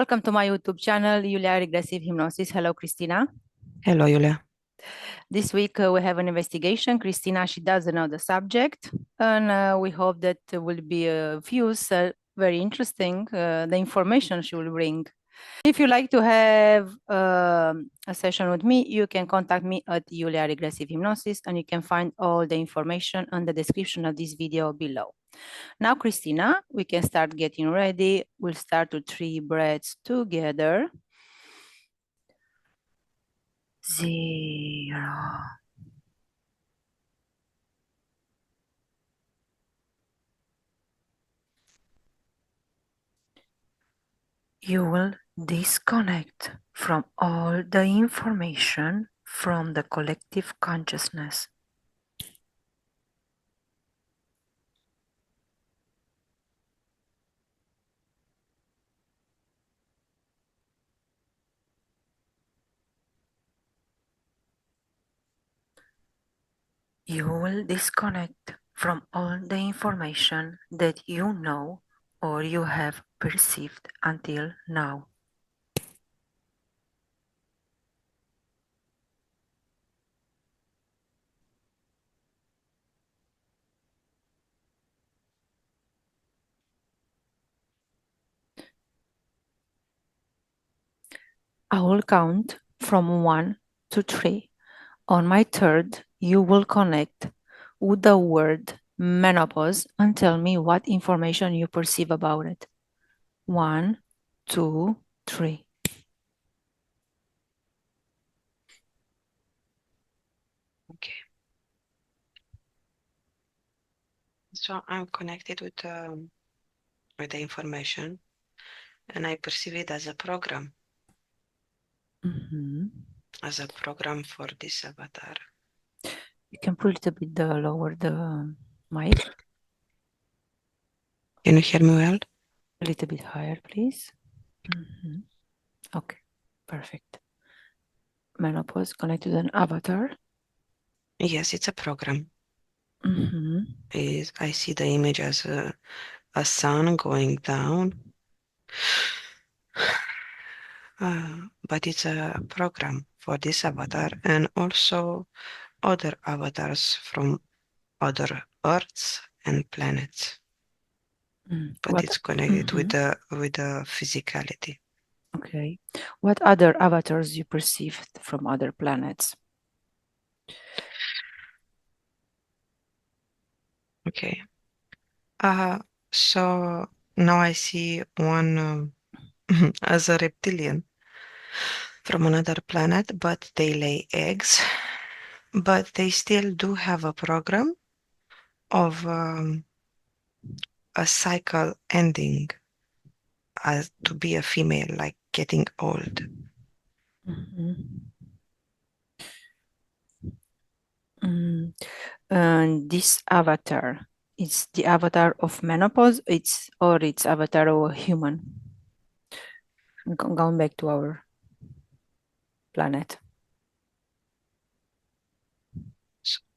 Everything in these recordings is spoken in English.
Welcome to my YouTube channel, Iulia Regressive Hypnosis. Hello, Cristina. Hello, Iulia. This week we have an investigation. Cristina, she doesn't know the subject, and we hope that will be of use, very interesting, the information she will bring. If you like to have a session with me, you can contact me at Iulia Regressive Hypnosis, and you can find all the information on the description of this video below. Now, Cristina, we can start getting ready. We'll start with 3 breaths together. 0. You will disconnect from all the information from the collective consciousness. You will disconnect from all the information that you know or you have perceived until now. I will count from 1 to 3. On my third, you will connect with the word menopause and tell me what information you perceive about it. 1, 2, 3. Okay. So I'm connected with the information, and I perceive it as a program, as a program for this avatar. You can put a little bit lower the mic. Can you hear me well? A little bit higher, please. Okay, perfect. Menopause connected to an avatar. Yes, it's a program. I see the image as a sun going down, but it's a program for this avatar and also other avatars from other Earths and planets. But it's connected with the physicality. Okay. What other avatars you perceived from other planets? Okay. So now I see one as a reptilian from another planet, but they lay eggs. But they still do have a program of a cycle ending as to be a female, like getting old. And this avatar, it's the avatar of menopause, it's avatar of a human. Going back to our planet.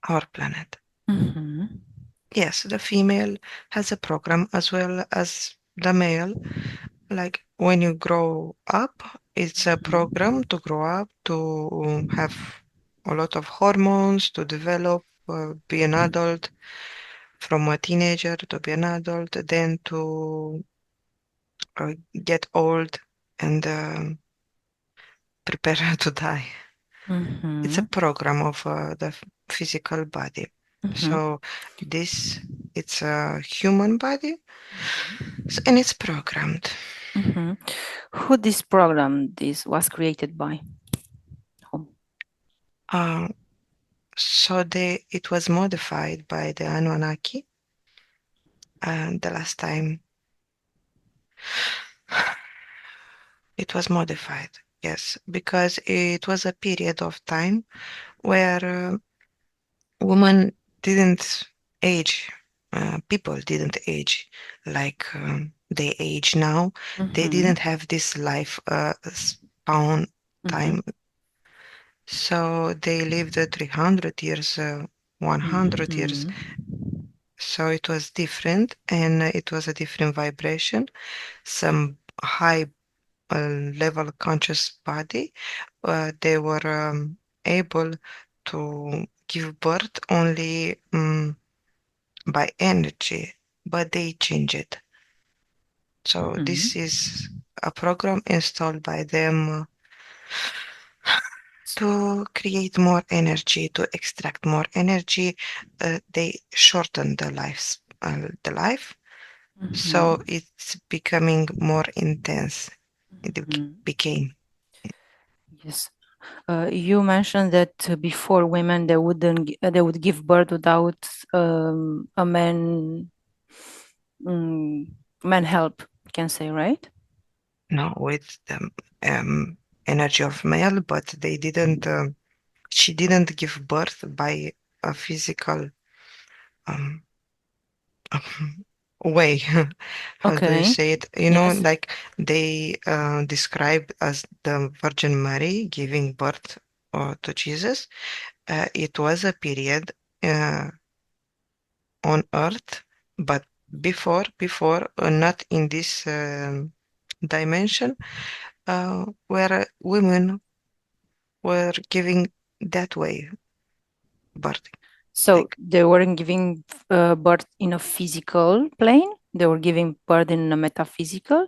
Our planet. Yes, the female has a program as well as the male. Like when you grow up, it's a program to grow up, to have a lot of hormones, to develop, be an adult, from a teenager to be an adult, then to get old and prepare to die. It's a program of the physical body. So it's a human body, and it's programmed. Who this program was created by? So it was modified by the Anunnaki. And the last time it was modified, yes, because it was a period of time where women didn't age, people didn't age like they age now. They didn't have this life span time. So they lived 300 years, 100 years. So it was different, and it was a different vibration. Some high level conscious body, they were able to give birth only by energy, but they change it. So this is a program installed by them to create more energy, to extract more energy. They shorten the life, so it's becoming more intense. It became. Yes. You mentioned that before women they would give birth without a man help, can say, right? No, with the energy of male, but they didn't. She didn't give birth by a physical um, way. How do you Okay. say it? Yes. Like they describe as the Virgin Mary giving birth to Jesus. It was a period uh, on earth, but before, not in this dimension, where women were giving that way birth, So like they weren't giving birth in a physical plane. They were giving birth in a metaphysical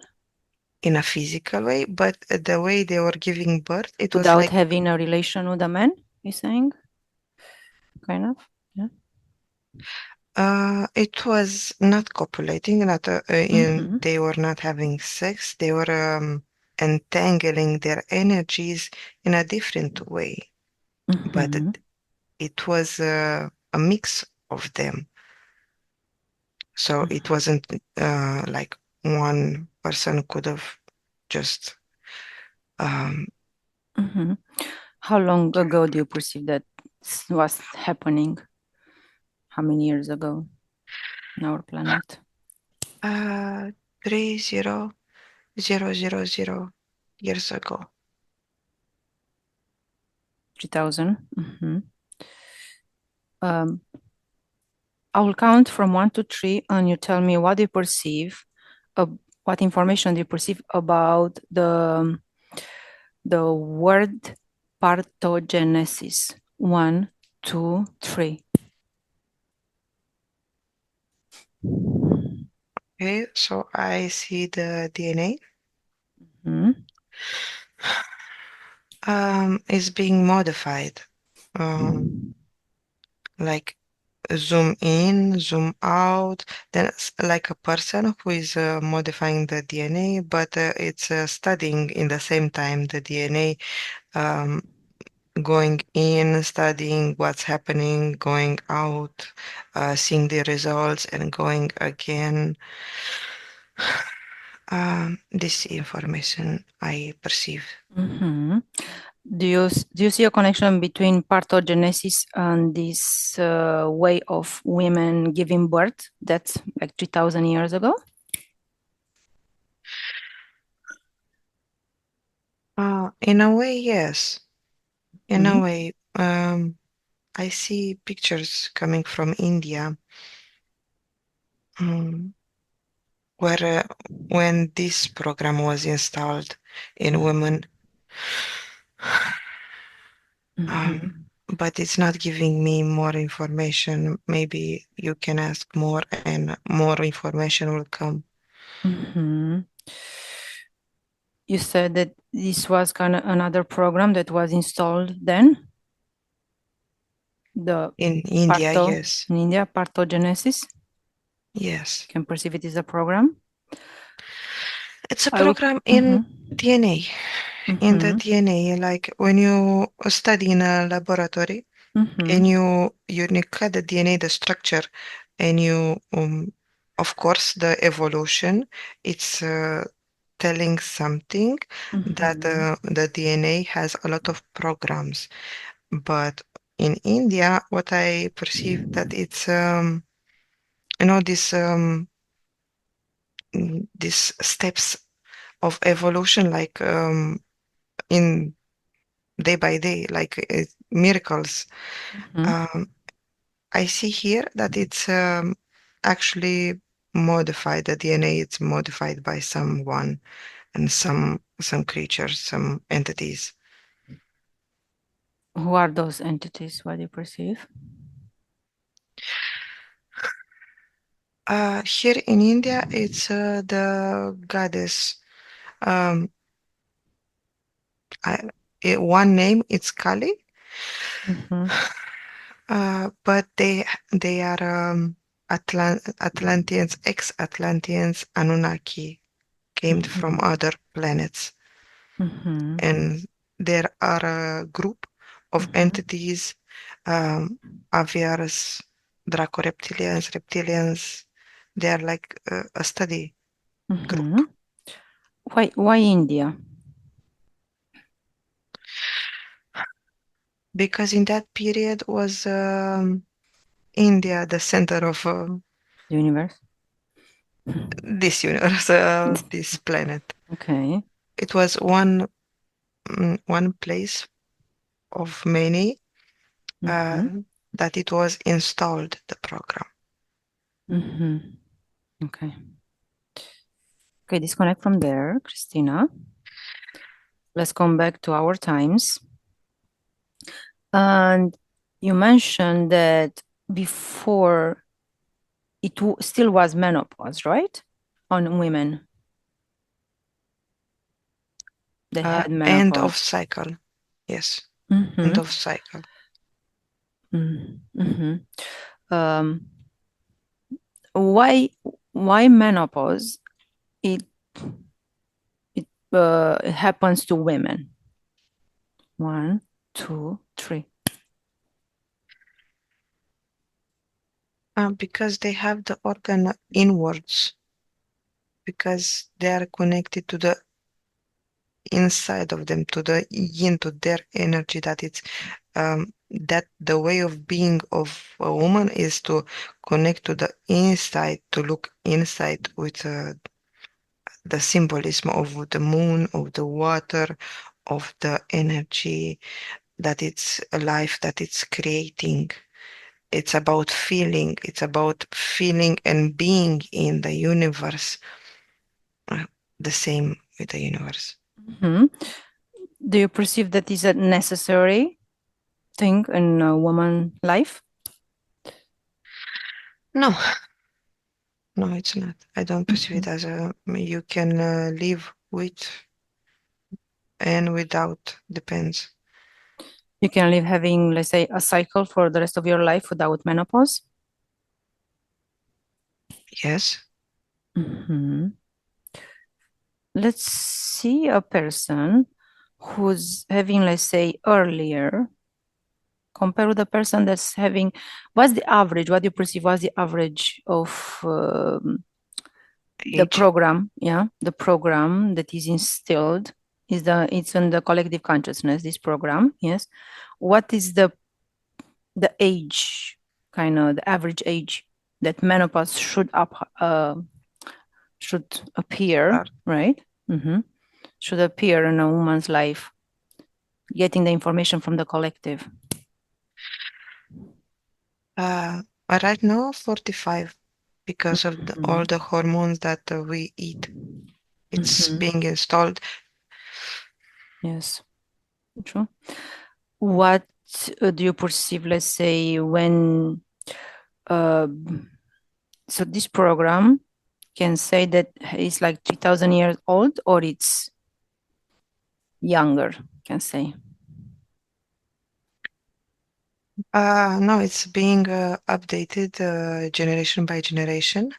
in a physical way, but the way they were giving birth, it was without like having a relation with a man. You're saying, kind of. Yeah. it was not copulating, not Mm-hmm. they were not having sex. They were entangling their energies in a different way, but Mm-hmm. it was a mix of them. So it wasn't like one person could have just um, Mm-hmm. How long ago do you perceive that was happening? How many years ago on our planet? uh, 30,000 years ago. 3000. Mm-hmm. Um, I will count from 1 to 3, and you tell me what you perceive, uh, what information do you perceive about the word parthenogenesis. 1, 2, 3. Okay, so I see the DNA Mm-hmm. is being modified. Like zoom in, zoom out. Then it's like a person who is modifying the DNA, but it's studying in the same time the DNA, um, going in, studying what's happening, going out, seeing the results, and going again. This information I perceive. Mm-hmm. Do you see a connection between parthenogenesis and this way of women giving birth? That's like 3,000 years ago. In a way, yes. In a Mm-hmm. way, I see pictures coming from India, um, where when this program was installed in women, Mm-hmm. but it's not giving me more information. Maybe you can ask more, and more information will come. Mm-hmm. You said that this was kind of another program that was installed then, the In India, Partho yes, in India, Parthogenesis. yes. You can perceive it as a program. It's a I will. program Mm-hmm. in DNA. In the Mm-hmm. DNA, like when you study in a laboratory, Mm-hmm. and you cut the DNA, the structure, and you of course the evolution, it's telling something that Mm-hmm. the DNA has a lot of programs. But in India, what I perceive that it's this these steps of evolution, like in day by day, like miracles. Mm-hmm. um, I see here that it's actually modified. The DNA it's modified by someone, and some creatures, some entities. Who are those entities? What do you perceive? Here in India, it's the goddess. Um, one name it's Kali, but they are Atlanteans, ex-Atlanteans, Anunnaki, came from other planets, and there are a group of entities, um, aviars, reptilians. They are like a study group. Why India? Because in that period was India the center of The universe. this universe, this planet. Okay. It was one place of many that it was installed, the program. Okay. Okay, disconnect from there, Cristina. Let's come back to our times. And you mentioned that before it still was menopause, right? On women. They had menopause. End of cycle. Yes. End of cycle. Why menopause? It happens to women. 1, 2, 3. Because they have the organ inwards, because they are connected to the inside of them, to the yin, to their energy, that it's that the way of being of a woman is to connect to the inside, to look inside with the symbolism of the moon, of the water, of the energy, that it's a life that it's creating. It's about feeling. It's about feeling and being in the universe. The same with the universe. Do you perceive that is a necessary thing in a woman's life? No, no, it's not. I don't perceive it as you can live with and without, depends. You can live having, let's say, a cycle for the rest of your life without menopause? Yes. Let's see a person who's having, let's say, earlier, compared with the person that's having, what's the average? What do you perceive was the average of the program? Yeah, the program that is instilled it's in the collective consciousness, this program. Yes. What is the age, kind of the average age that menopause should appear, right? Should appear in a woman's life, getting the information from the collective? Right now, 45, because of all the hormones that we eat. It's being installed. Yes, true. What do you perceive, let's say, when so this program can say that it's like 3,000 years old, or it's younger, can say? No, it's being updated generation by generation.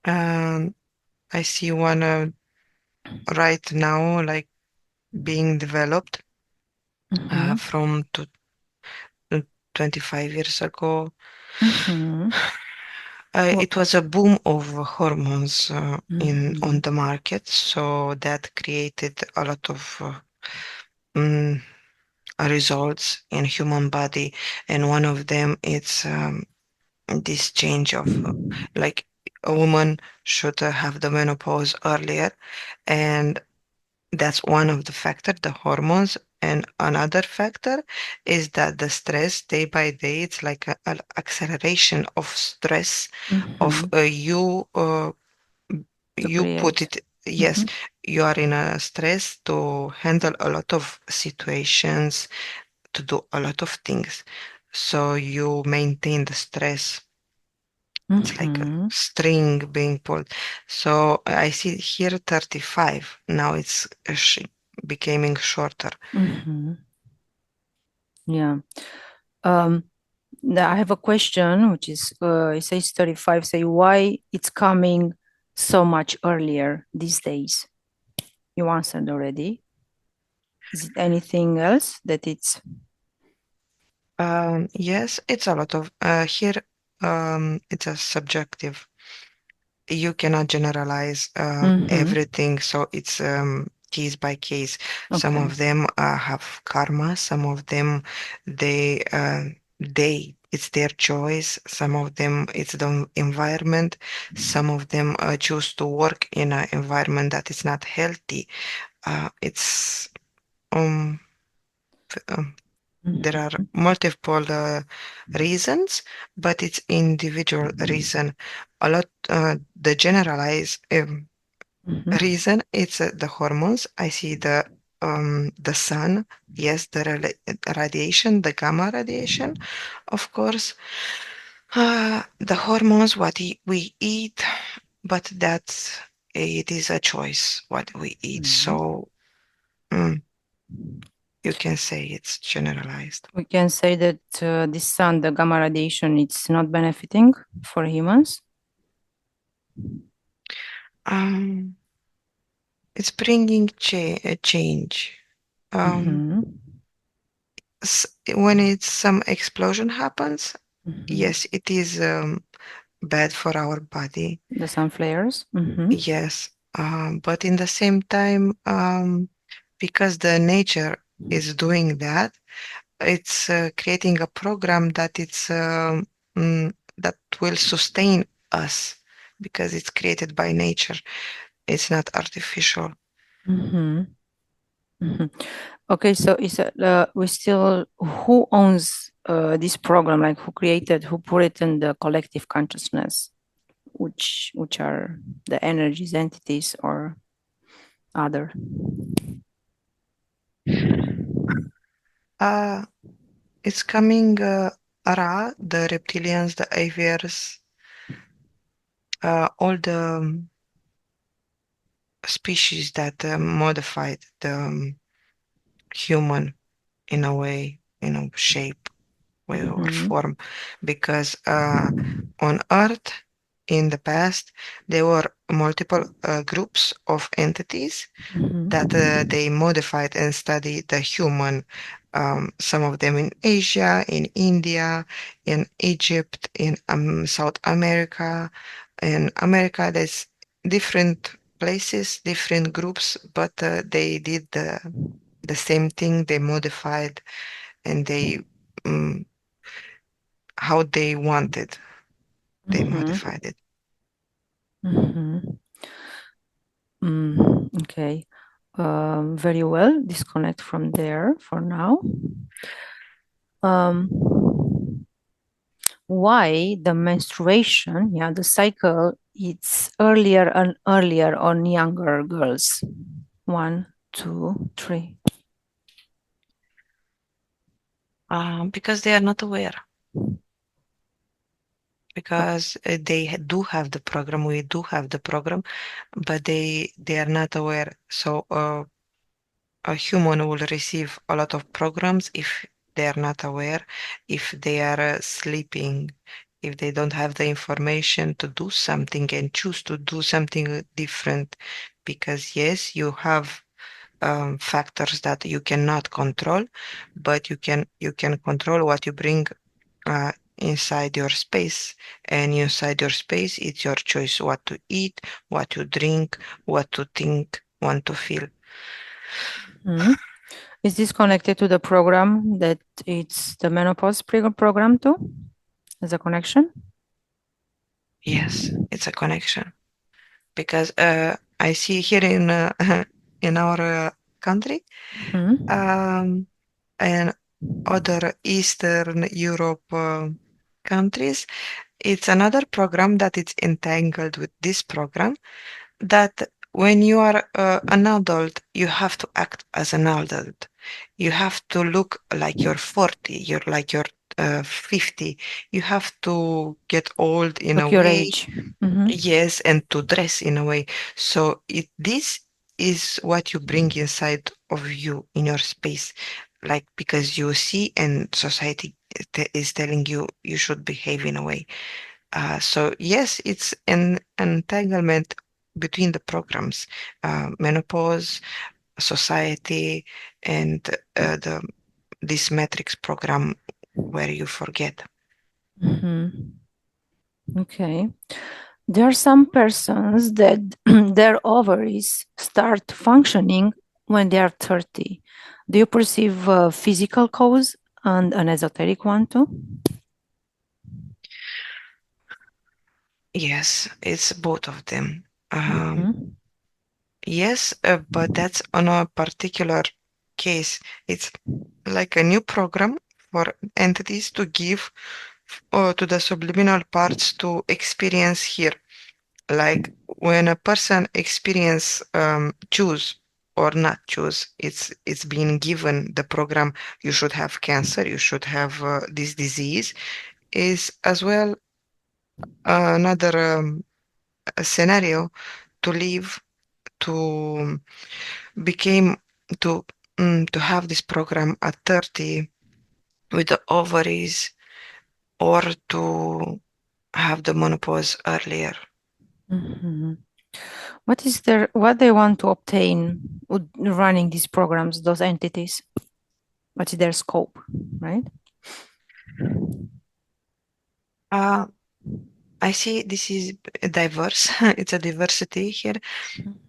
I see one right now, like being developed from 25 years ago. It was a boom of hormones on the market, so that created a lot of results in human body, and one of them is this change of like a woman should have the menopause earlier, and that's one of the factors, the hormones. And another factor is that the stress day by day, it's like an acceleration of stress of you put it yes, you are in a stress to handle a lot of situations, to do a lot of things. So you maintain the stress. It's like a string being pulled. So I see here 35. Now it's becoming shorter. Yeah. I have a question, which is, it says 35, say why it's coming so much earlier these days? You answered already. Is it anything else that it's? Yes, it's a lot of here. It's a subjective. You cannot generalize everything, so it's case by case. Some Okay. of them have karma. Some of them they it's their choice. Some of them it's the environment. Some of them choose to work in an environment that is not healthy. It's um, there are multiple reasons, but it's individual reason. A lot the generalized reason it's the hormones. I see the sun, yes, the radiation, the gamma radiation, of course. The hormones, what we eat, but that's it is a choice what we eat. So mm, you can say it's generalized. We can say that this sun, the gamma radiation, it's not benefiting for humans. Um, it's bringing a change. When it's some explosion happens, yes, it is bad for our body. The sun flares. Yes, but in the same time, because the nature is doing that, it's creating a program that that will sustain us because it's created by nature. It's not artificial. Okay, so is we still, who owns this program? Like who created, who put it in the collective consciousness? Which are the energies, entities, or other? Uh, it's coming Ra, the reptilians, the aviars, all the species that modified the human in a way, shape, way or form, because on Earth in the past there were multiple groups of entities that they modified and studied the human. Some of them in Asia, in India, in Egypt, in South America. In America, there's different places, different groups, but they did the same thing. They modified and they um, how they wanted. They modified it. Okay. Very well. Disconnect from there for now. Why the menstruation, yeah, the cycle, it's earlier and earlier on younger girls? One, two, three. Because they are not aware. Because they do have the program, we do have the program, but they are not aware. So a human will receive a lot of programs if they are not aware, if they are sleeping, if they don't have the information to do something and choose to do something different. Because yes, you have factors that you cannot control, but you can control what you bring inside your space. And inside your space, it's your choice what to eat, what to drink, what to think, want to feel. Is this connected to the program that it's the menopause program too? As a connection? Yes, it's a connection. Because I see here in in our country, and other Eastern Europe countries, it's another program that it's entangled with this program that when you are an adult, you have to act as an adult. You have to look like you're 40, you're like you're 50. You have to get old in a Like your way, age. Mm-hmm. yes, and to dress in a way. So this is what you bring inside of you in your space, like because you see and society is telling you you should behave in a way. So yes, it's an entanglement between the programs, menopause, society, and the this matrix program where you forget. Mm-hmm. Okay. There are some persons that their ovaries start functioning when they are 30. Do you perceive a physical cause and an esoteric one too? Yes, it's both of them. Mm-hmm. Yes, but that's on a particular case. It's like a new program for entities to give to the subliminal parts to experience here. Like when a person experience choose or not choose, it's being given the program. You should have cancer. You should have this disease. Is as well another a scenario to live to became to to have this program at 30 with the ovaries or to have the menopause earlier. Mm-hmm. What they want to obtain with running these programs, those entities? What's their scope, right? Uh, I see this is diverse. It's a diversity here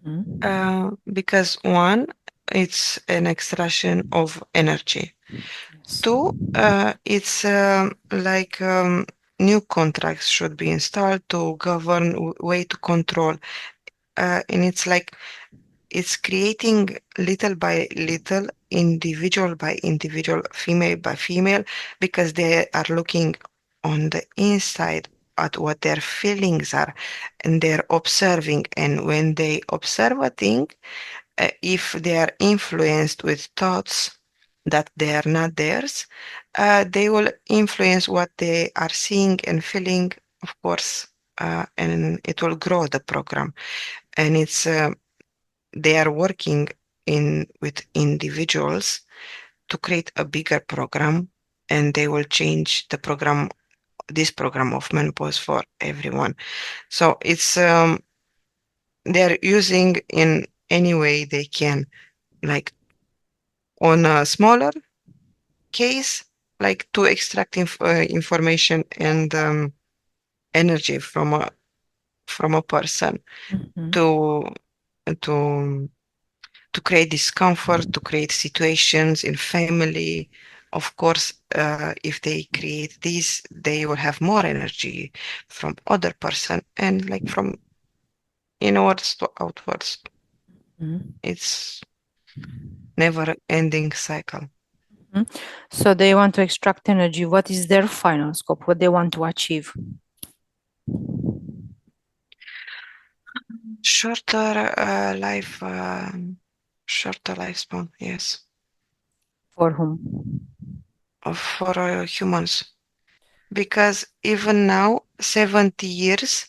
Mm-hmm. because one, it's an extraction of energy. Yes. Two, it's like new contracts should be installed to govern way to control. And it's like it's creating little by little, individual by individual, female by female, because they are looking on the inside at what their feelings are and they're observing. And when they observe a thing, if they are influenced with thoughts that they are not theirs, they will influence what they are seeing and feeling, of course, and it will grow the program. And it's they are working in with individuals to create a bigger program, and they will change the program, this program of menopause for everyone. So it's they're using in any way they can, like on a smaller case, like to extract information and energy from a person Mm-hmm. to to to create discomfort, to create situations in family. Of course, if they create this, they will have more energy from other person and like from inwards to outwards. Mm-hmm. It's never ending cycle. Mhm. So they want to extract energy. What is their final scope? What they want to achieve? Shorter shorter lifespan, yes, For whom? for humans. Because even now, 70 years,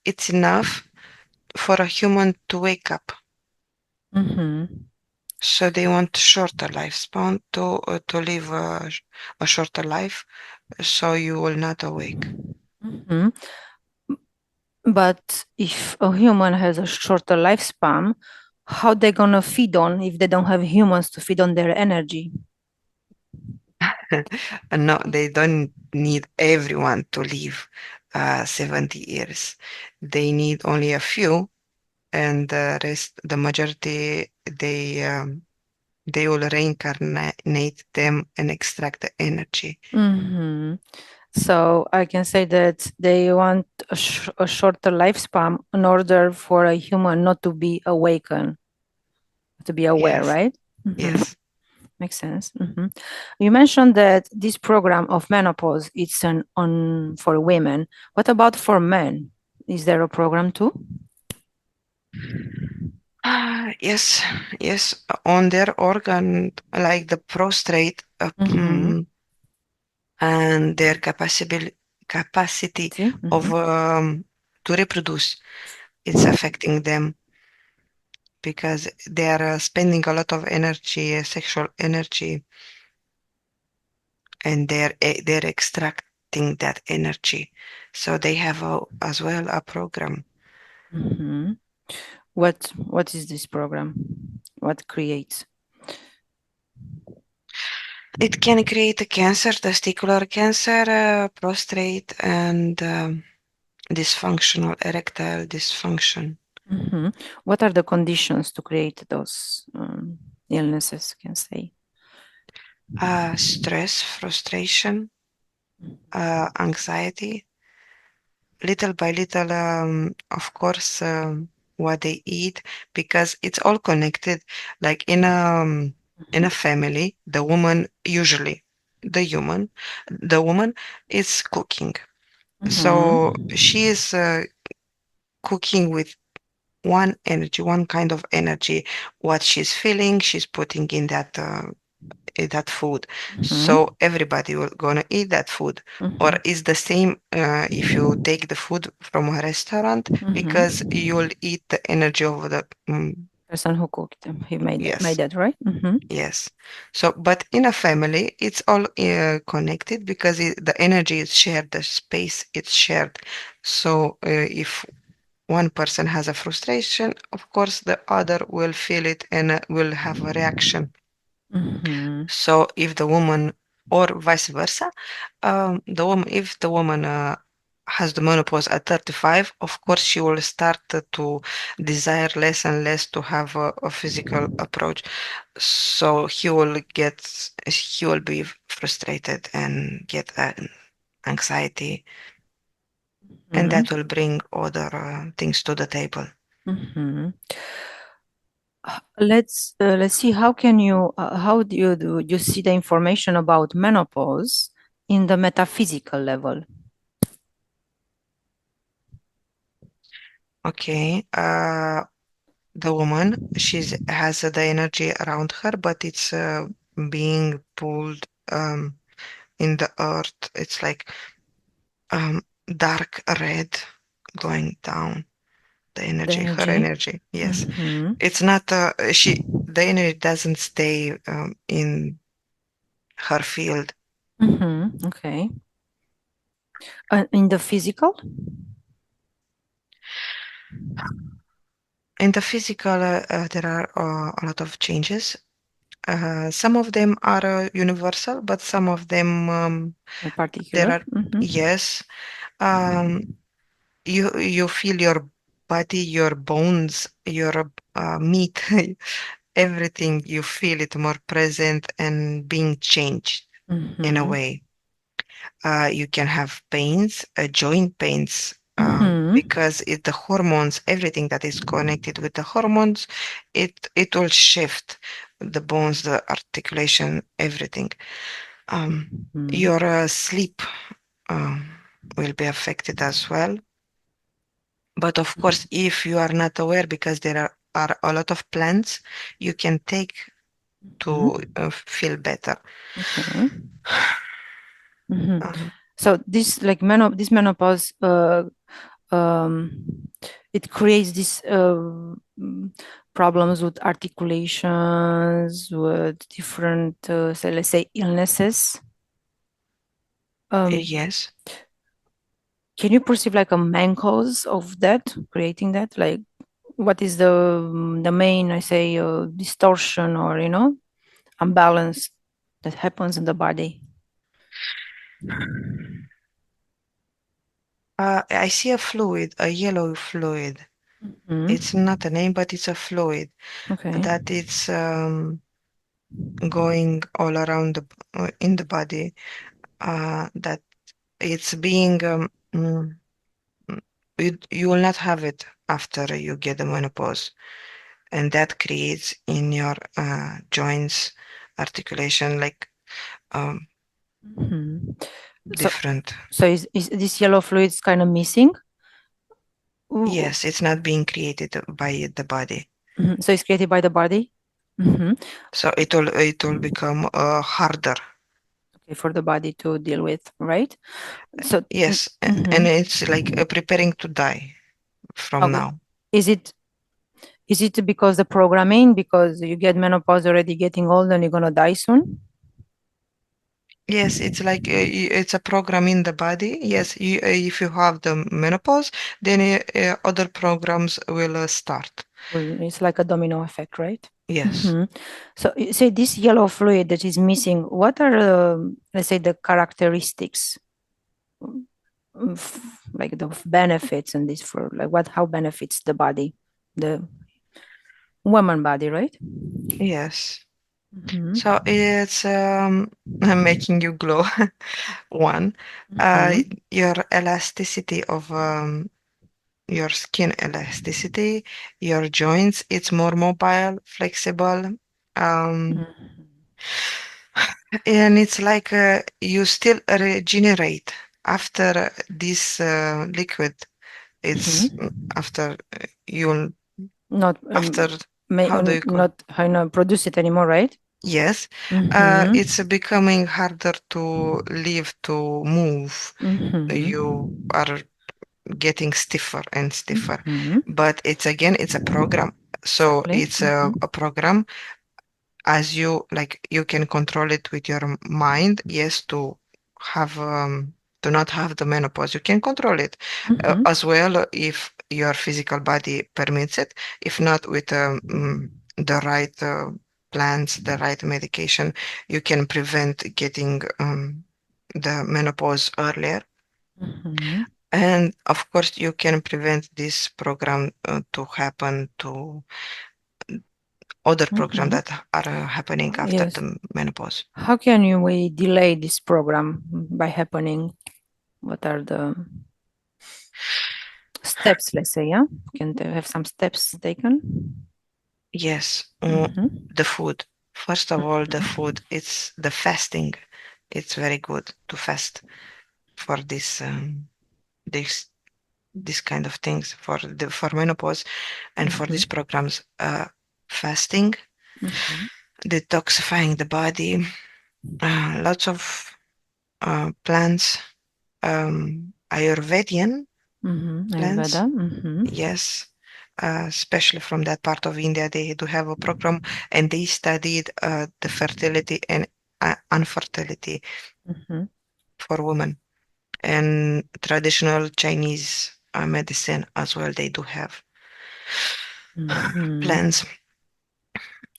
it's enough for a human to wake up. Mm-hmm. So they want shorter lifespan to live a shorter life, so you will not awake. Mm-hmm. But if a human has a shorter lifespan, how they gonna feed on if they don't have humans to feed on their energy? And no, they don't need everyone to live 70 years. They need only a few, and the rest, the majority, they will reincarnate them and extract the energy. Mm-hmm. So I can say that they want a shorter lifespan in order for a human not to be awakened, to be aware, Yes, right? Mm-hmm. yes. Makes sense. Mm-hmm. You mentioned that this program of menopause it's an on for women. What about for men? Is there a program too? Yes, yes, on their organ, like the prostate, and their capacity See? of to reproduce, it's affecting them because they are spending a lot of energy, sexual energy, and they're extracting that energy. So they have as well a program. What is this program? What creates? It can create a cancer, testicular cancer, prostate, and dysfunctional erectile dysfunction. What are the conditions to create those illnesses, can say? Stress, frustration, anxiety, little by little, of course, what they eat, because it's all connected. Like in a family, the woman usually, the woman is cooking. So she is cooking with one energy, one kind of energy. What she's feeling, she's putting in that food. So everybody will gonna eat that food. Or is the same if you take the food from a restaurant because you'll eat the energy of the Person who cooked them, he made yes, that, right? yes. So, but in a family, it's all connected because the energy is shared, the space is shared. So, if one person has a frustration, of course, the other will feel it and will have a reaction. So if the woman, or vice versa, if the woman has the menopause at 35, of course she will start to desire less and less to have a physical approach. So he will be frustrated and get anxiety, and that will bring other things to the table. Let's see how do you see the information about menopause in the metaphysical level? Okay, the woman has the energy around her, but it's being pulled in the earth. It's like dark red going down. The The energy, her energy. energy. Yes, it's not the energy doesn't stay in her field. Okay. In the physical? In the physical, there are a lot of changes. Some of them are universal, but some of them there Particular? are, yes. Um, you feel your body, your bones, your meat, everything. You feel it more present and being changed in a way. You can have pains, joint pains, because the hormones, everything that is connected with the hormones, it will shift the bones, the articulation, everything. Your sleep um, will be affected as well. But of course, if you are not aware, because there are a lot of plants you can take to feel better. Okay. Um, So this this menopause um, it creates these problems with articulations, with different, say, let's say, illnesses. yes. Can you perceive like a main cause of that, creating that? Like, what is the main, I say, distortion or unbalance that happens in the body? I see a fluid, a yellow fluid. It's Mm. not a name, but it's a fluid Okay. that it's going all around in the body. That it's being you will not have it after you get the menopause, and that creates in your joints articulation like um, Mhm. So, different. so is this yellow fluid kind of missing? Yes, it's not being created by the body. So it's created by the body. So it will become harder. Okay, for the body to deal with, right? So, Yes, and mhm. it's like preparing to die from Okay. now. Is it because the programming, because you get menopause already getting old and you're gonna die soon? Yes, it's like it's a program in the body. Yes, if you have the menopause, then other programs will start. Well, it's like a domino effect, right? Yes. hmm So you say this yellow fluid that is missing, what are, let's say, the characteristics, like the benefits and this for like what, how benefits the body, the woman body, right? Yes. hmm So it's making you glow. One, uh, hmm your elasticity of your skin elasticity, your joints, it's more mobile, flexible. Um, and it's like you still regenerate after this liquid. It's after you'll Not after how do you call? not how not produce it anymore, right? Yes, Mm-hmm. it's becoming harder to live, to move. You Mm-hmm. are getting stiffer and stiffer. Mm-hmm. But it's again, it's a program. So Exactly. it's a program as you like you can control it with your mind. Yes, have to not have the menopause. You can control it Mm-hmm. as well if your physical body permits it. If not, with the right plans, the right medication, you can prevent getting the menopause earlier. Mm-hmm. And of course, you can prevent this program to happen to other programs Mm-hmm. that are happening after Yes. the menopause. How can we delay this program by happening? What are the steps, let's say, yeah? Can they have some steps taken? Yes, Mm-hmm. the food. First of all, the Mm-hmm. food. It's the fasting. It's very good to fast for this this kind of things for menopause and for Mm-hmm. these programs. Fasting, Mm-hmm. detoxifying the body, lots of plants, Ayurvedian Mm-hmm. Ayurveda. plants. Mm-hmm. Yes, especially from that part of India, they do have a program and they studied the fertility and infertility Mm-hmm. for women and traditional Chinese medicine as well. They do have Mm-hmm. plans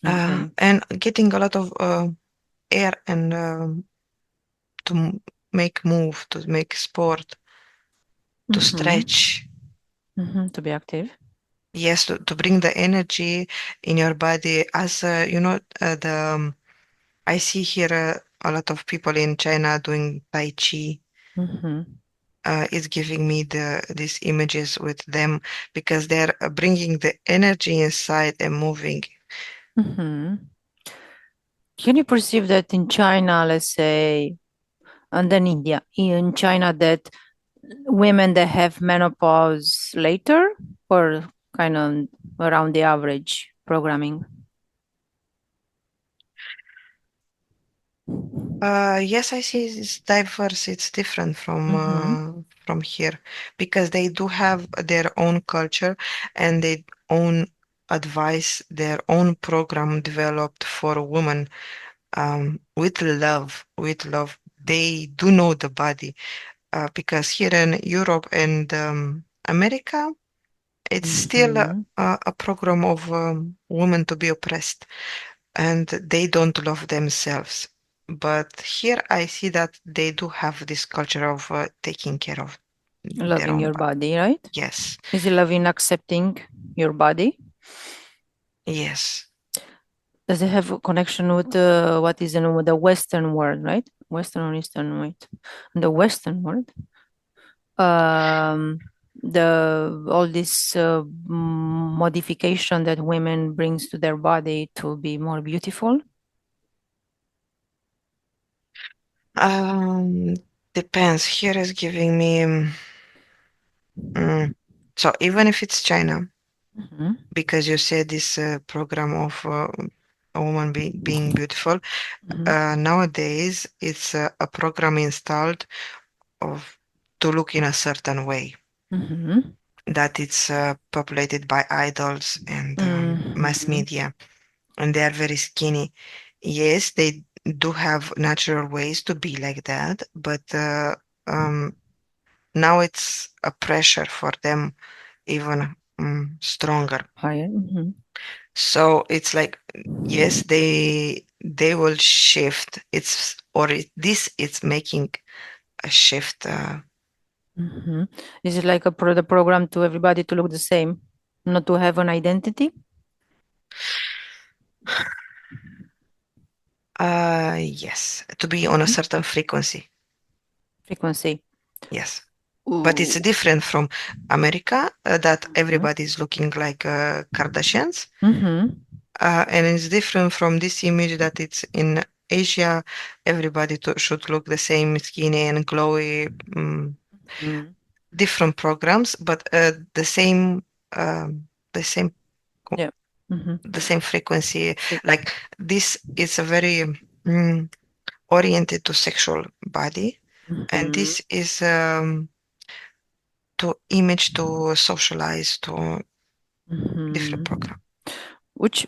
Okay. and getting a lot of air and to make move, to make sport, to Mm-hmm. stretch. Mm-hmm. To be active. Yes, to bring the energy in your body as I see here a lot of people in China doing Tai Chi. Mm-hmm. It's giving me these images with them because they're bringing the energy inside and moving. Mm-hmm. Can you perceive that in China, let's say, and then India, in China, that women that have menopause later or kind of around the average programming? Yes, I see it's diverse. It's different Mm-hmm. from here because they do have their own culture and they own advice, their own program developed for women with love, with love. They do know the body because here in Europe and America, it's still Mm-hmm. a program of women to be oppressed and they don't love themselves. But here I see that they do have this culture of taking care of their Loving own your body. body, right? Yes, Is it loving accepting your body? yes. Does it have a connection with what is in the Western world, right? Western or Eastern, right? The Western world, um, the all this modification that women brings to their body to be more beautiful. Um, Depends. Here is giving me. Mm, so even if it's China. because you said this program of a woman being beautiful. Nowadays, it's a program installed of to look in a certain way that it's populated by idols and mass media, and they are very skinny. Yes, they do have natural ways to be like that, but um, now it's a pressure for them even stronger. Higher. So it's like, yes, they will shift. It's or it, this it's making a shift. Is it like the program to everybody to look the same, not to have an identity? Yes, to be on a certain frequency. Frequency. Yes, but it's Ooh. different from America, that everybody is looking like Kardashians, and it's different from this image that it's in Asia. Everybody should look the same, skinny and glowy. Different programs, but the same Yeah. Mm-hmm. the same frequency. Like this is a very oriented to sexual body, and this is to image to socialize to different program. Which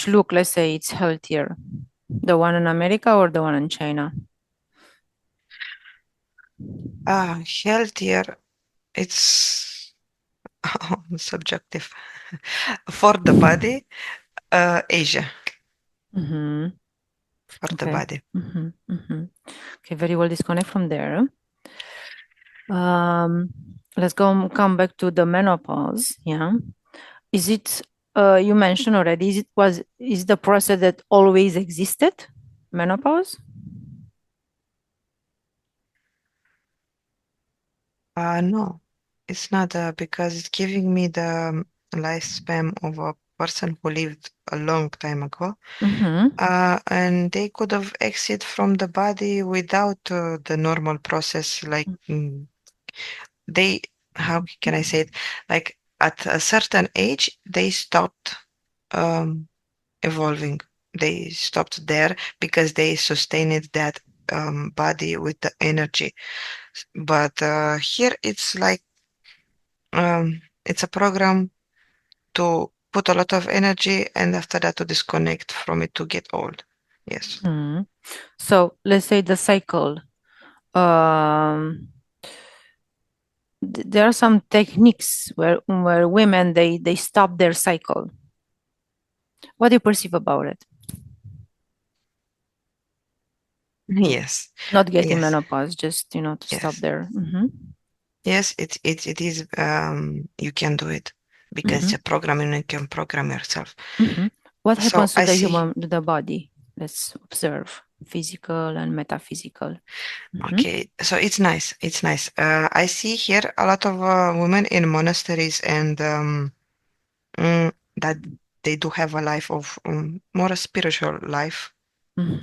look, let's say, it's healthier? The one in America or the one in China? Healthier, it's subjective. For the body, Asia, for the Okay. body. Okay, very well. Disconnect from there. Let's come back to the menopause. Yeah. Is it you mentioned already, is the process that always existed? Menopause? No, it's not because it's giving me the lifespan of a person who lived a long time ago. And they could have exit from the body without the normal process. Like they, how can I say it? Like at a certain age, they stopped um, evolving. They stopped there because they sustained that body with the energy. But here it's like it's a program to put a lot of energy and after that to disconnect from it to get old. Yes. So let's say the cycle. Um, there are some techniques where women they stop their cycle. What do you perceive about it? Yes. Not getting Yes. menopause, just to stop Yes. there. Yes, it is you can do it because it's a program and you can program yourself. What So happens to I the see. human, to the body? Let's observe physical and metaphysical. Okay, so it's nice. It's nice. I see here a lot of women in monasteries and that they do have a life of more a spiritual life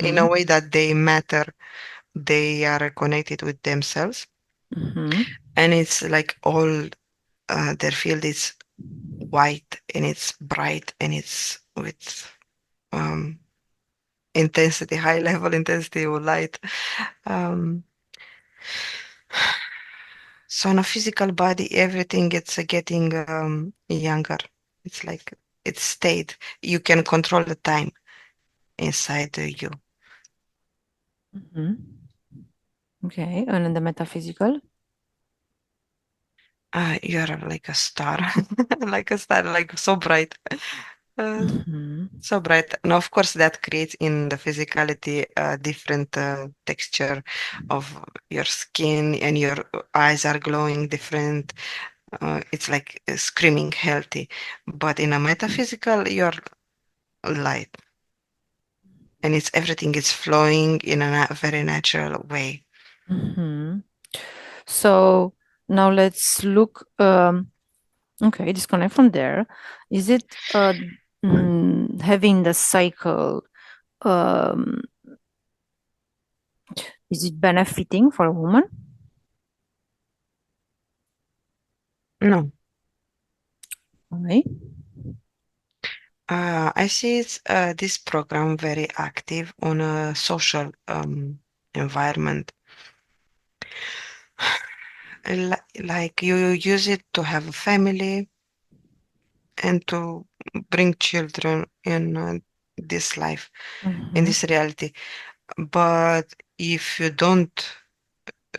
in a way that they matter. They are connected with themselves, and it's like all their field is white and it's bright and it's with um, intensity, high level intensity of light. Um, so on a physical body, everything it's getting younger. It's like it's stayed. You can control the time inside you. Okay, and in the metaphysical? You're like a star, like a star, like so bright. Uh, so bright. And of course, that creates in the physicality a different texture of your skin, and your eyes are glowing different. It's like screaming healthy. But in a metaphysical, you're light, and it's everything is flowing in a very natural way. So now let's look. Okay, disconnect from there. Is it having the cycle? Um, is it benefiting for a woman? No, Why? I see this program very active on a social environment. Like you use it to have a family and to bring children in this life, in this reality. But if you don't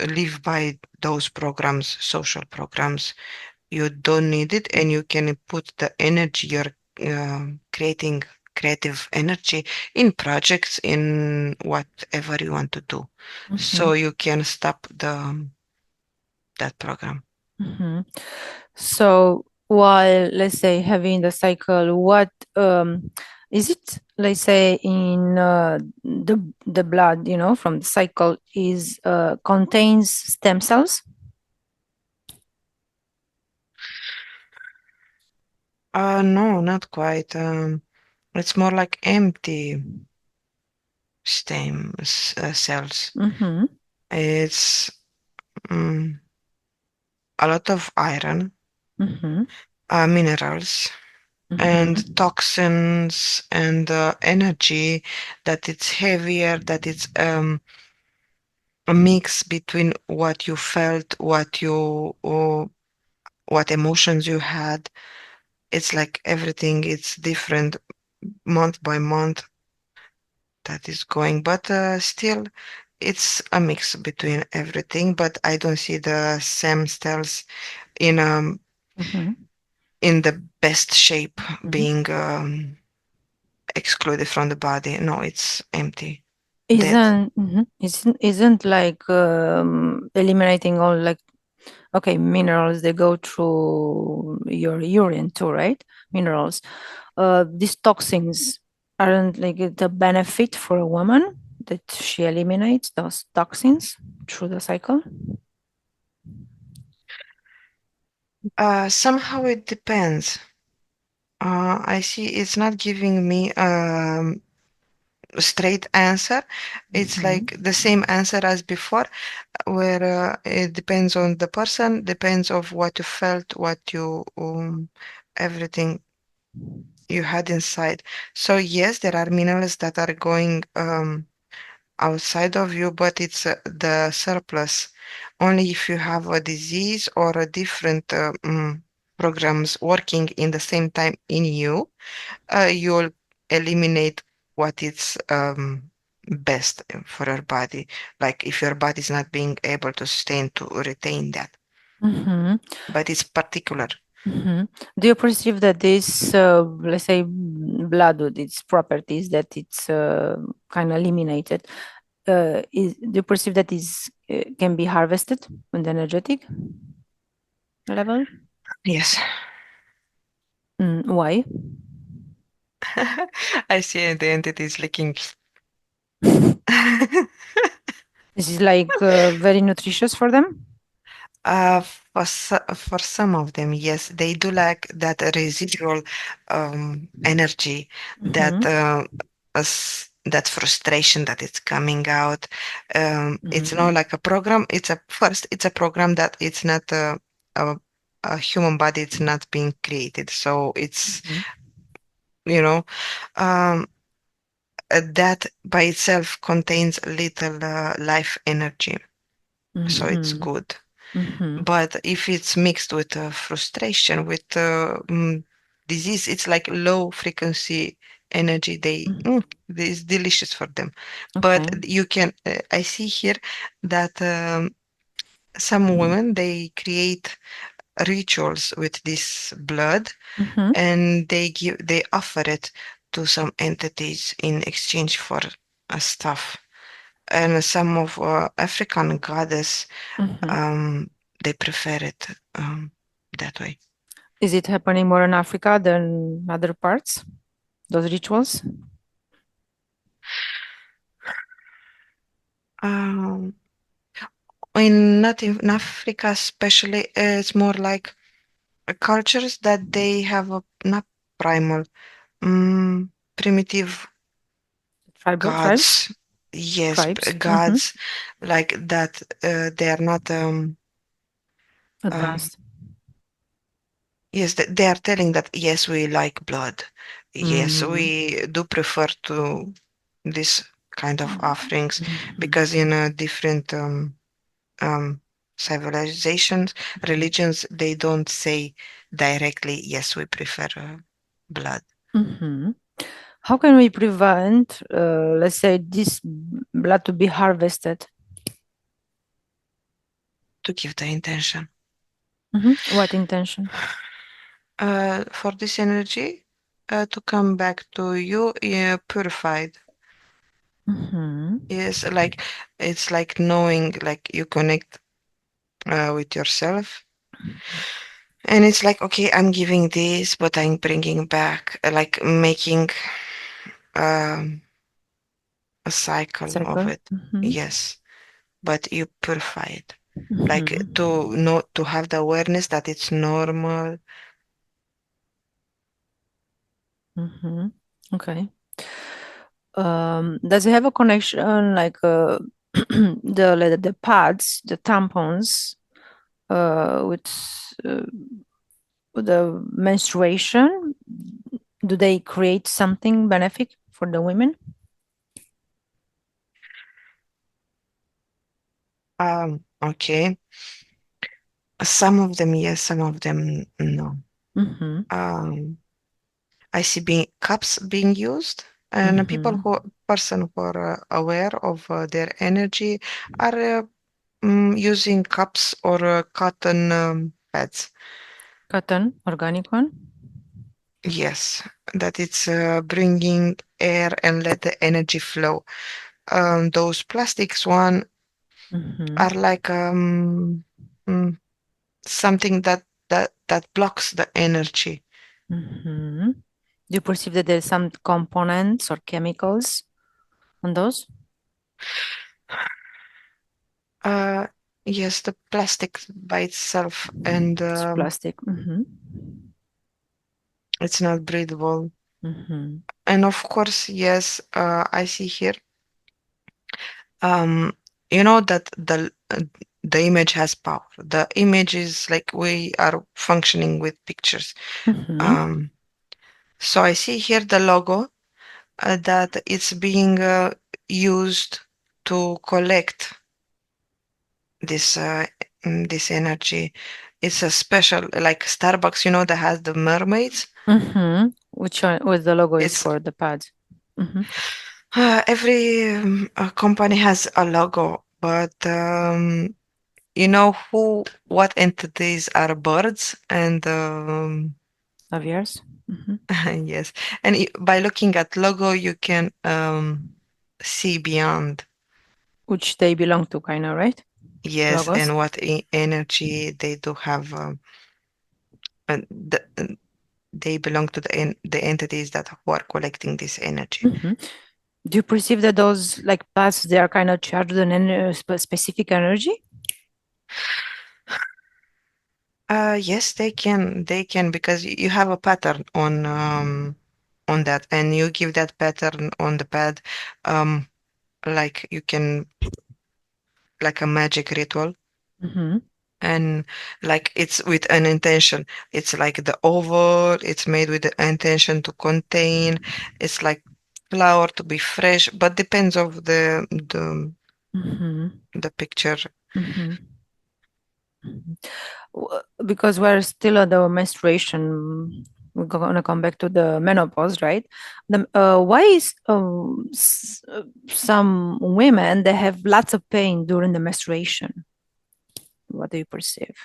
live by those programs, social programs, you don't need it, and you can put the energy you're creating, creative energy, in projects, in whatever you want to do. So you can stop that program. So while, let's say, having the cycle, what is it, let's say, in the blood, from the cycle is contains stem cells? No, not quite. It's more like empty cells. It's mm, a lot of iron, minerals, and toxins, and energy, that it's heavier, that it's a mix between what you felt, what emotions you had. It's like everything, it's different month by month that is going, but still it's a mix between everything. But I don't see the stem cells in in the best shape, being excluded from the body. No, it's empty, dead. Isn't like eliminating all, like, okay, minerals, they go through your urine too, right? Minerals. These toxins aren't like it a benefit for a woman that she eliminates those toxins through the cycle? Somehow it depends. I see it's not giving me a straight answer. It's like the same answer as before, where it depends on the person, depends of what you felt, what you everything you had inside. So yes, there are minerals that are going outside of you, but it's the surplus. Only if you have a disease or a different programs working in the same time in you, you'll eliminate what is best for your body. Like if your body is not being able to sustain to retain that, but it's particular. Do you perceive that this, let's say, blood with its properties, that it's kind of eliminated, do you perceive that is can be harvested on the energetic level? Yes. Why? I see the entities leaking. This is like very nutritious for them. For some of them, yes, they do like that residual energy, that that frustration that it's coming out. It's not like a program. It's a program that it's not a human body. It's not being created, so it's you know um, that by itself contains little life energy, so it's good. But if it's mixed with frustration, with disease, it's like low frequency energy. It's delicious for them. But Okay. you can, I see here that some women, they create rituals with this blood, and they offer it to some entities in exchange for stuff. And some of African goddess, um, they prefer it that way. Is it happening more in Africa than other parts? Those rituals? Um, in not in Africa, especially, it's more like cultures that they have a not primal, primitive Tribal tribes? gods. Yes, Tribes? gods like that. They are not. Advanced. Yes, they are telling that yes, we like blood. Yes, we do prefer to this kind of offerings because in a different um, civilizations, religions, they don't say directly, yes, we prefer blood. How can we prevent, let's say, this blood to be harvested? To give the intention. What intention? For this energy to come back to you purified. Yes, like it's like knowing, like you connect with yourself. And it's like, okay, I'm giving this, but I'm bringing back, like making um, a cycle of Cycle. it. Yes, but you purify it. Like to know, to have the awareness that it's normal. Okay. Does it have a connection like the pads, the tampons, with uh, the menstruation? Do they create something benefic for the women? Okay. Some of them, yes, some of them, no. Um, I see cups being used, and person who are aware of their energy are using cups or cotton pads. Cotton, organic one? Yes, that it's bringing air and let the energy flow. Those plastics one are like mm, something that blocks the energy. Do you perceive that there's some components or chemicals on those? Uh, yes, the plastic by itself, and It's plastic. it's not breathable. And of course, yes, I see here. Um, you know that the image has power. The image is like we are functioning with pictures. Um, so I see here the logo that it's being used to collect this this energy. It's a special like Starbucks, you know, that has the mermaids. Which one? What the logo is It's for the pads? every company has a logo, but you know what entities are birds and Of yours? yes, and by looking at logo, you can see beyond. Which they belong to, kind of, right? Yes, Logos. and what energy they do have. They belong to the entities that who are collecting this energy. Do you perceive that those like paths they are kind of charged with an specific energy? Yes, they can because you have a pattern on that, and you give that pattern on the pad, um, like you can like a magic ritual, and like it's with an intention. It's like the oval. It's made with the intention to contain. It's like flower to be fresh, but depends of the picture. Because we're still at the menstruation, we're gonna come back to the menopause, right? Why is some women they have lots of pain during the menstruation? What do you perceive?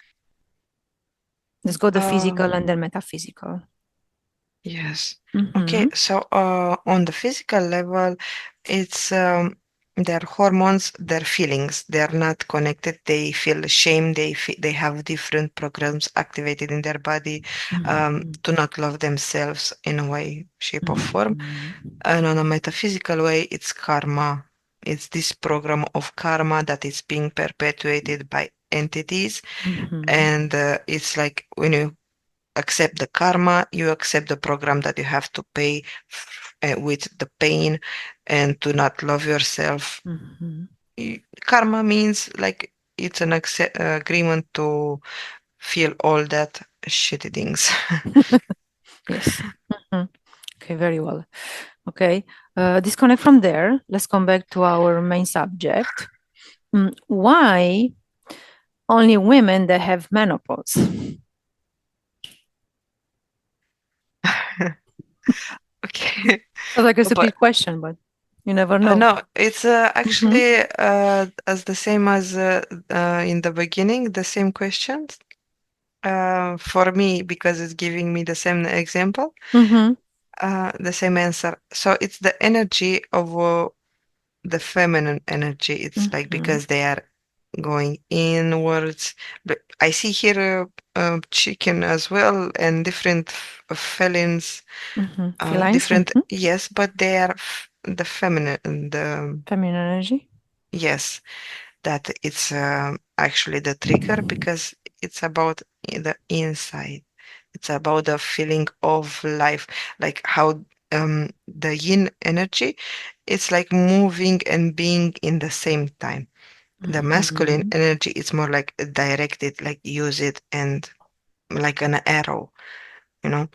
Let's go the Um, physical and then metaphysical. Yes. Okay, so on the physical level, it's their hormones, their feelings. They are not connected. They feel shame. They have different programs activated in their body to not love themselves in a way, shape, or form. And on a metaphysical way, it's karma. It's this program of karma that is being perpetuated by entities, and it's like when you accept the karma, you accept the program that you have to pay with the pain and to not love yourself. Karma means like it's an agreement to feel all that shitty things. Yes. Okay, very well. Okay, disconnect from there. Let's come back to our main subject. Why only women that have menopause? Okay. Sounds like a stupid But question, but you never know. no, it's Mhm. actually as the same as in the beginning, the same questions. For me, because it's giving me the same example, Mhm. the same answer. So it's the energy of the feminine energy. It's like Mhm. because they are going inwards. But I see here chicken as well and different felines, Mhm. Felines. different, Mhm. yes, but they are the feminine, the, Feminine energy. yes, that it's actually the trigger because it's about the inside. It's about the feeling of life, like how the yin energy, it's like moving and being in the same time. The masculine Mhm. energy is more like directed, like use it and like an arrow, you know.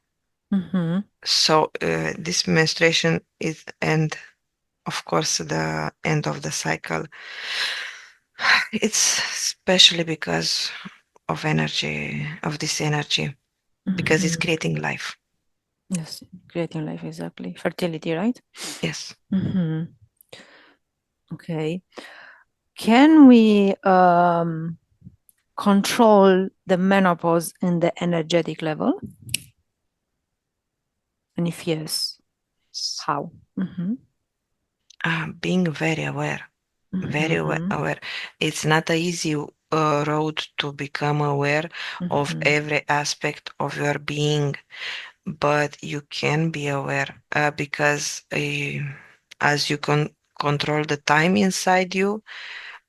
Mhm. So this menstruation is, and of course, the end of the cycle. It's especially because of energy, of this energy, because it's Mhm. creating life. Yes, creating life, exactly. Fertility, right? Yes. Mhm. Okay. Can we control the menopause in the energetic level? And if yes, how? Mm-hmm. Being very aware, very Mm-hmm. aware. It's not an easy road to become aware of Mm-hmm. every aspect of your being, but you can be aware because as you can control the time inside you,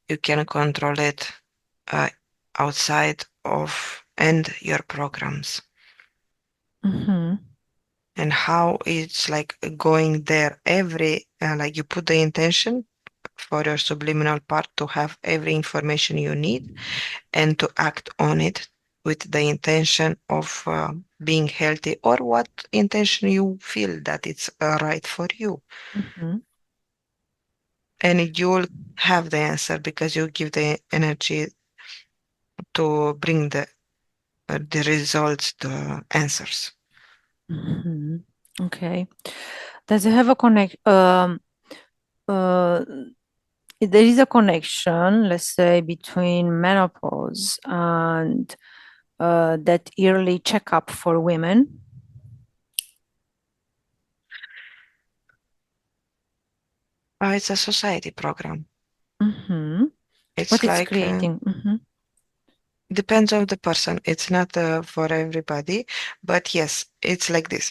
you can control it uh, outside of and your programs. Mm-hmm. And how it's like going there every like you put the intention for your subliminal part to have every information you need and to act on it with the intention of being healthy or what intention you feel that it's right for you, Mm-hmm. and you'll have the answer because you give the energy to bring the results, the answers. Mm-hmm. Okay. Does it have a connect? Uh, there is a connection, let's say, between menopause and that yearly checkup for women. It's a society program. Mm-hmm. It's What it's like creating. Mm-hmm. depends on the person. It's not for everybody, but yes, it's like this.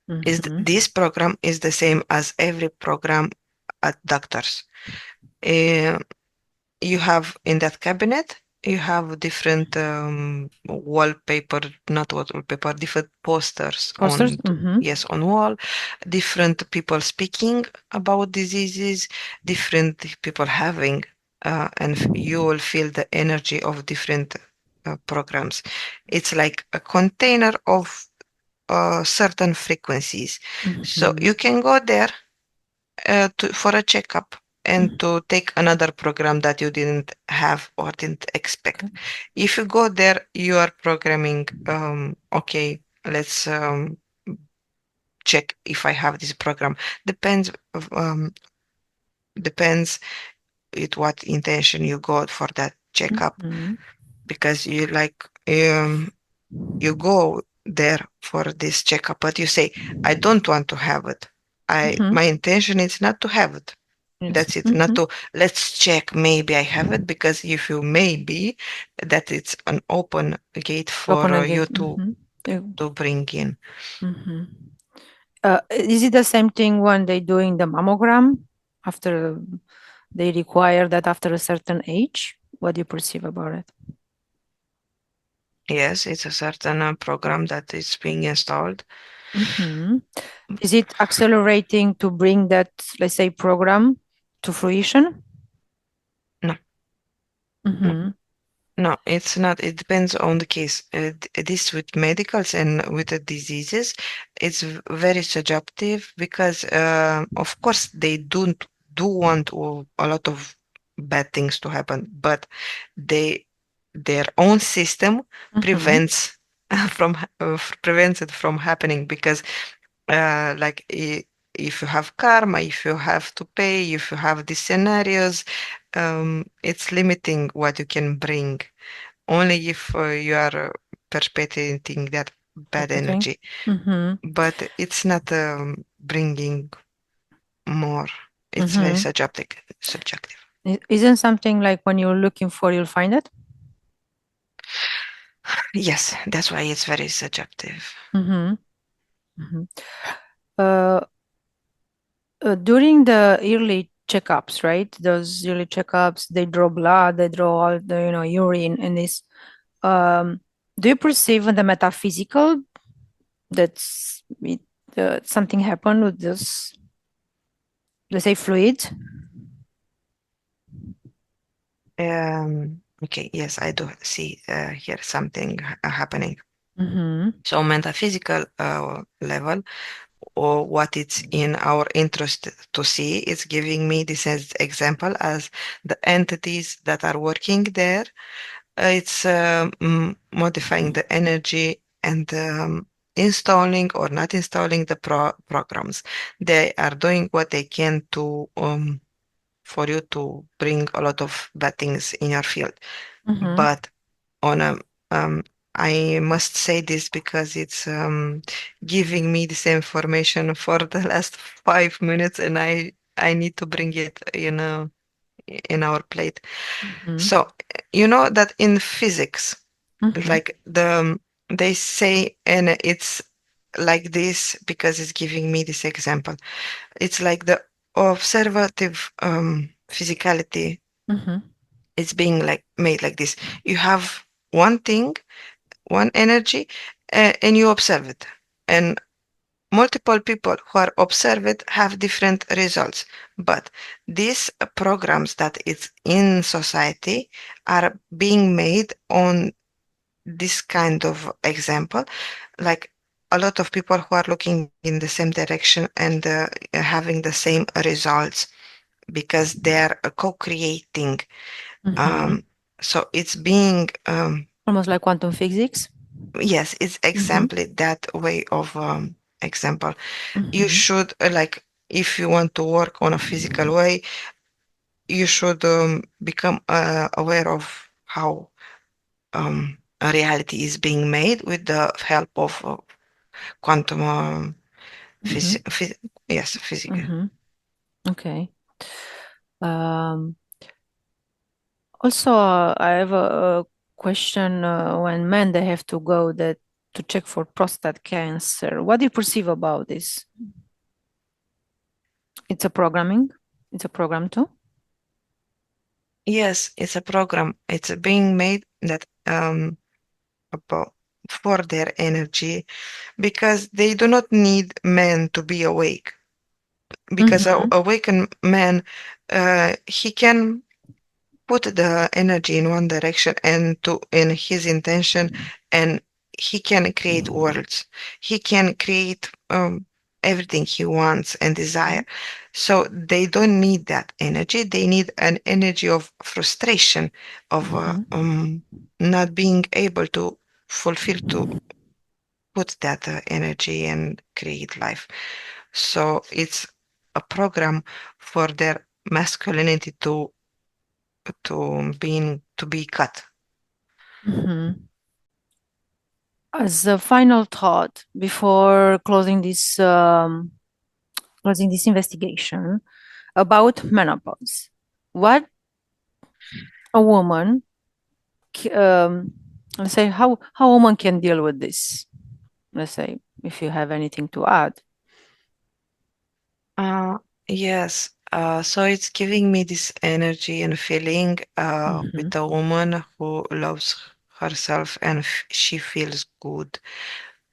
Mm-hmm. This program is the same as every program at doctors. Uh, you have in that cabinet, you have different wallpaper, not wallpaper, different posters Posters. on, Mm-hmm. yes, on wall, different people speaking about diseases, different people having, and you will feel the energy of different programs. It's like a container of certain frequencies. So Mm-hmm. you can go there for a checkup and to take another program that you didn't have or didn't expect. Okay. If you go there, you are programming, okay, let's check if I have this program. Depends, depends with what intention you go for that checkup Mm-hmm. because you like, you go there for this checkup, but you say, I don't want to have it. Mm-hmm. My intention is not to have it. Yes. That's it. Not Mm-hmm. to let's check maybe I have it because if you maybe that it's an open gate for Open you again. to Mm-hmm. bring in. Mm-hmm. Is it the same thing when they doing the mammogram after they require that after a certain age? What do you perceive about it? Yes, it's a certain program that is being installed. Mm-hmm. Is it accelerating to bring that, let's say, program to fruition? No, no, Mm-hmm. No, it's not. It depends on the case. This with medicals and with the diseases, it's very subjective because, of course, they don't do want a lot of bad things to happen, but they their own system Mm-hmm. prevents prevents it from happening because, like if you have karma, if you have to pay, if you have these scenarios, it's limiting what you can bring only if you are perpetuating that bad Repeating. energy, Mm-hmm. but it's not bringing more. It's very Mm-hmm. subjective. Subjective. Isn't something like when you're looking for, you'll find it? Yes, that's why it's very subjective. Mm-hmm. Mm-hmm. Uh, during the yearly checkups, right? Those yearly checkups, they draw blood, they draw all the, urine and this. Um, do you perceive in the metaphysical that's something happened with this, let's say, fluid? Okay, yes, I do see here something happening. Mm-hmm. So metaphysical level, or what it's in our interest to see, is giving me this as example as the entities that are working there. It's modifying the energy and installing or not installing the programs. They are doing what they can to for you to bring a lot of bad things in your field. Mm-hmm. But on a I must say this because it's giving me this information for the last 5 minutes, and I need to bring it in our plate. Mm-hmm. So you know that in physics, Mm-hmm. like they say, and it's like this because it's giving me this example. It's like the observative physicality Mm-hmm. is being like made like this. You have one thing, one energy, and you observe it, and multiple people who are observe it have different results. But these programs that it's in society are being made on this kind of example, like a lot of people who are looking in the same direction and having the same results because they are co-creating. Mm-hmm. Um, so it's being, Almost like quantum physics. yes, it's Mm-hmm. exactly that way of example. You Mm-hmm. should, like, if you want to work on a physical way, you should become aware of how a reality is being made with the help of quantum Mm-hmm. yes, physics. Mm-hmm. Okay. Um, Also, I have a question when men they have to go that to check for prostate cancer. What do you perceive about this? It's a programming. It's a program too. Yes, it's a program. It's being made that about for their energy because they do not need men to be awake. Because a Mm-hmm. awakened man, he can put the energy in one direction and to in his intention, and he can create worlds. He can create everything he wants and desire. So they don't need that energy. They need an energy of frustration, of Mm-hmm. not being able to fulfill, to put that energy and create life. So it's a program for their masculinity to be cut. Mm-hmm. As a final thought before closing this investigation about menopause, what a woman, let's say, how a woman can deal with this. Let's say, if you have anything to add. Uh, yes. So it's giving me this energy and feeling Mm-hmm. with a woman who loves herself and she feels good.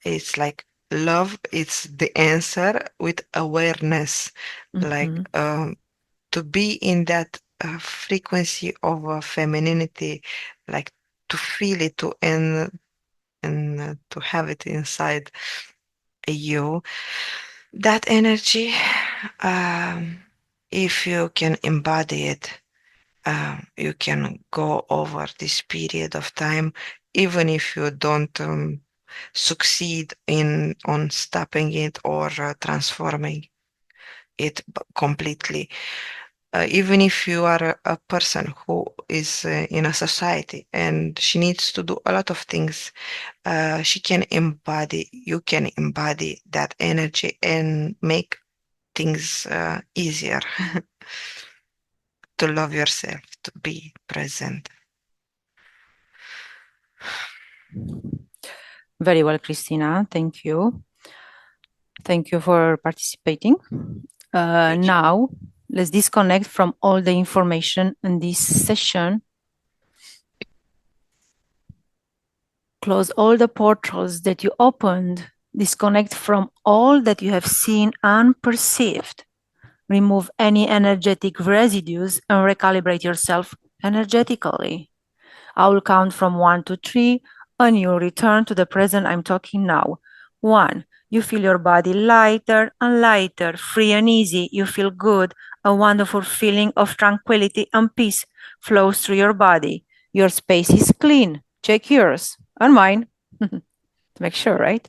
It's like love, it's the answer with awareness, like Mm-hmm. to be in that frequency of femininity, like to feel it, and to have it inside you. That energy, if you can embody it, you can go over this period of time, even if you don't succeed on stopping it or transforming it completely. Even if you are a person who is in a society and she needs to do a lot of things, you can embody that energy and make things easier to love yourself, to be present. Very well, Cristina. Thank you. Thank you for participating. Now, let's disconnect from all the information in this session. Close all the portals that you opened. Disconnect from all that you have seen and perceived. Remove any energetic residues and recalibrate yourself energetically. I will count from 1 to 3 and you return to the present I'm talking now. 1. You feel your body lighter and lighter, free and easy. You feel good. A wonderful feeling of tranquility and peace flows through your body. Your space is clean. Check yours and mine. To make sure, right?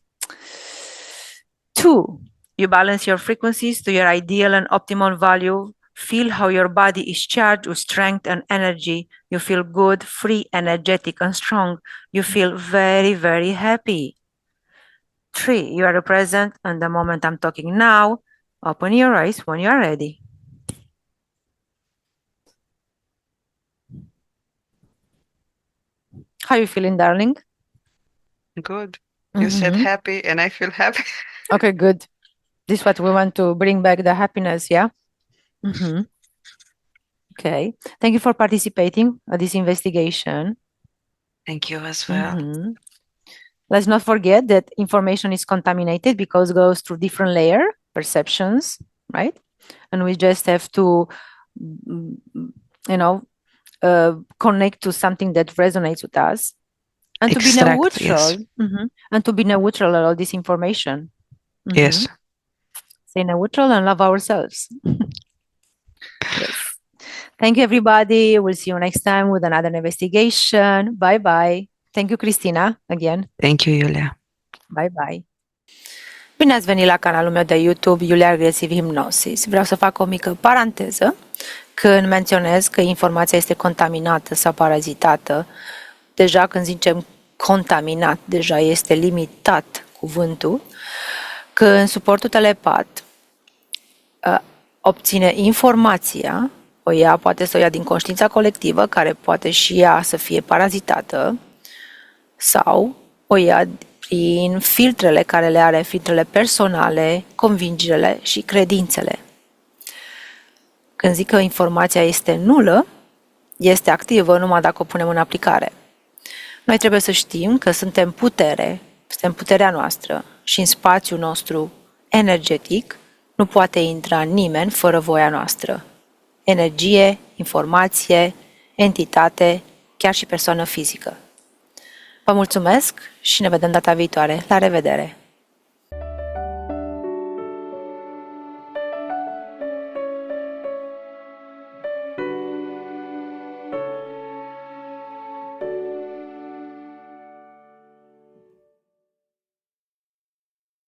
2. You balance your frequencies to your ideal and optimal value. Feel how your body is charged with strength and energy. You feel good, free, energetic, and strong. You feel very, very happy. 3. You are present, and the moment I'm talking now, open your eyes when you are ready. How are you feeling, darling? Good. You said happy, and I feel happy. Okay, good. This is what we want to bring back, the happiness, yeah? Okay. Thank you for participating at this investigation. Thank you as well. Let's not forget that information is contaminated because it goes through different layer perceptions, right? And we just have to, connect to something that resonates with us, and to be neutral, and to be neutral at all this information. Yes. Stay neutral and love ourselves. Yes. Thank you, everybody. We'll see you next time with another investigation. Bye-bye. Thank you, Cristina, again. Thank you, Iulia. Bye-bye. Bine ați venit la canalul meu de YouTube, Iulia Regressive Hypnosis. Vreau să fac o mică paranteză când menționez că informația este contaminată sau parazitată. Deja când zicem contaminat, deja este limitat cuvântul, că în suportul telepat obține informația, poate să o ia din conștiința colectivă, care poate și ea să fie parazitată, sau o ia prin filtrele care le are, filtrele personale, convingerile și credințele. Când zic că informația este nulă, este activă numai dacă o punem în aplicare. Noi trebuie să știm că suntem puterea noastră și în spațiul nostru energetic nu poate intra nimeni fără voia noastră. Energie, informație, entitate, chiar și persoană fizică. Vă mulțumesc și ne vedem data viitoare. La revedere!